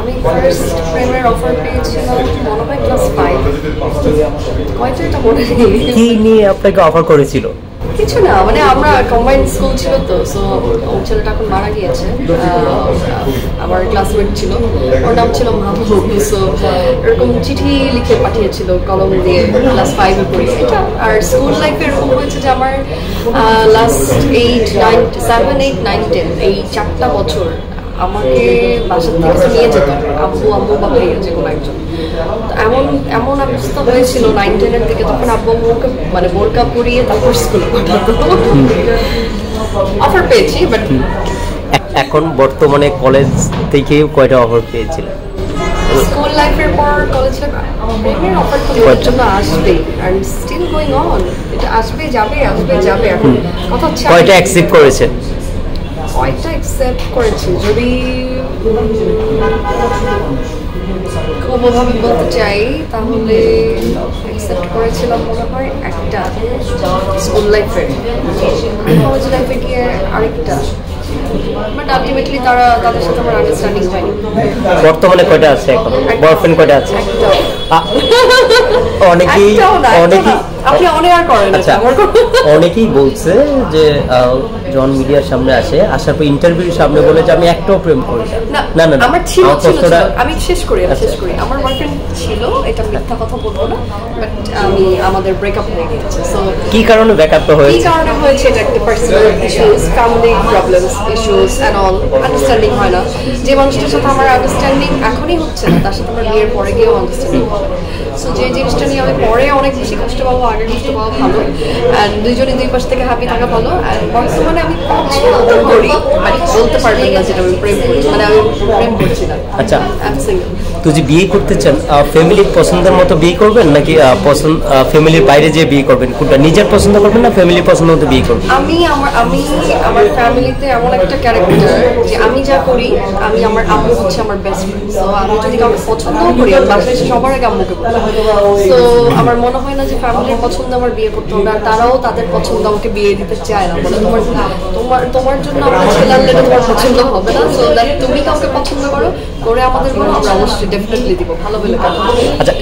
আমি ফার্স্ট প্রেমের অফার পেয়েছিলাম মনে হয় ক্লাস 5 কয়টা এটা মনে নেই কি নিয়ে আপনাকে অফার করেছিল কিছু না মানে আমরা কম্বাইন্ড স্কুল ছিল তো সো ওর ছেলেটা এখন মারা গিয়েছে আমার ক্লাসমেট ছিল ওর নাম ছিল মাহবুব সো এরকম চিঠি লিখে পাঠিয়েছিল কলম দিয়ে ক্লাস 5 এ পড়ি এটা আর স্কুল লাইফে এরকম হয়েছে যে আমার লাস্ট 7, 8, 9, 10 এই 4টা বছর আমাকে বাসা থেকে নিয়ে যেত আব্বু বা ভাইয়া যে কোনো একজন এমন এমন অবস্থা হয়েছিল 9-10 এর দিকে তখন আব্বু আম্মুকে মানে বোরকা পরিয়ে তারপর স্কুলে পাঠাতো অফার পেয়েছি বাট এখন বর্তমানে কলেজ থেকে কয়টা অফার পেয়েছিল স্কুল লাইফের পর কলেজ লাইফ প্রেমের অফার তো ওর জন্য আসবে আর স্টিল গোইং অন এটা আসবে যাবে এখন কথা হচ্ছে কয়টা অ্যাকসেপ্ট করেছে কয়টা অ্যাকসেপ্ট করেছি যদি কোনোভাবে বলতে চাই তাহলে অ্যাকসেপ্ট করেছিলাম মনে হয় একটা স্কুল লাইফে কলেজ লাইফে গিয়ে আরেকটা বাট আলটিমেটলি তাদের সাথে আমার আন্ডারস্ট্যান্ডিং হয়নি বর্তমানে কয়টা আছে এখন বয়ফ্রেন্ড কয়টা আছে অনেকেই আপনি অনেক করেন আচ্ছা অনেকেই বলছে যে জন মিডিয়ার সামনে আসার পর ইন্টারভিউর সামনে বলে যে আমি একটাও প্রেম করি না না আমার ছিল আমি শেষ করি আমার বয়ফ্রেন্ড ছিল এটা মিথ্যা কথা বলবো না বাট আমাদের ব্রেকআপ হয়ে গেছে সো কি কারণে ব্রেকআপ হয়েছে কি কারণে হয়েছে এটা একটা personal issues family problems issues and all understanding হয় না যে মানুষটার সাথে আমার আন্ডারস্ট্যান্ডিং এখনই হচ্ছে না তার সাথে আমার বিয়ের পরে গিয়েও আন্ডারস্ট্যান্ডিং হবে সো যে জিনিসটা নিয়ে আমি পরে অনেক বেশি কষ্ট পাবো আগে কষ্ট পাবো ভালো অ্যান্ড দুইজনে দুই পাশ থেকে হ্যাপি থাকা ভালো অ্যান্ড বর্তমানে আমি পছন্দ করি মানে বলতে পারবেন না যেটা আমি প্রেম করি মানে আমি প্রেম করছি না আচ্ছা আই এম সিঙ্গেল তো যে বিয়ে করতে চান ফ্যামিলির পছন্দের মতো বিয়ে করবেন নাকি ফ্যামিলির বাইরে যে বিয়ে করবেন কোনটা নিজের পছন্দ করবেন না ফ্যামিলির পছন্দ মতো বিয়ে করবেন আমি আমার ফ্যামিলিতে এমন একটা ক্যারেক্টার যে আমি যা করি আমি আমার আম্মু হচ্ছে আমার বেস্ট ফ্রেন্ড সো আমি যদি কাউকে পছন্দও করি আমি বাসায় এসে সবার আগে আম্মুকে বলি সো আমার মনে হয় না যে ফ্যামিলির পছন্দ আমার বিয়ে করতে হবে আর তারাও তাদের পছন্দ আমাকে বিয়ে দিতে চায় না বলে তোমার জন্য আমার ছেলে আনলে তোমার পছন্দ হবে না সো দ্যাট তুমি কাউকে পছন্দ করে আমাদের বলো আমরা অবশ্যই ডেফিনেটলি দিব ভালো বলে আচ্ছা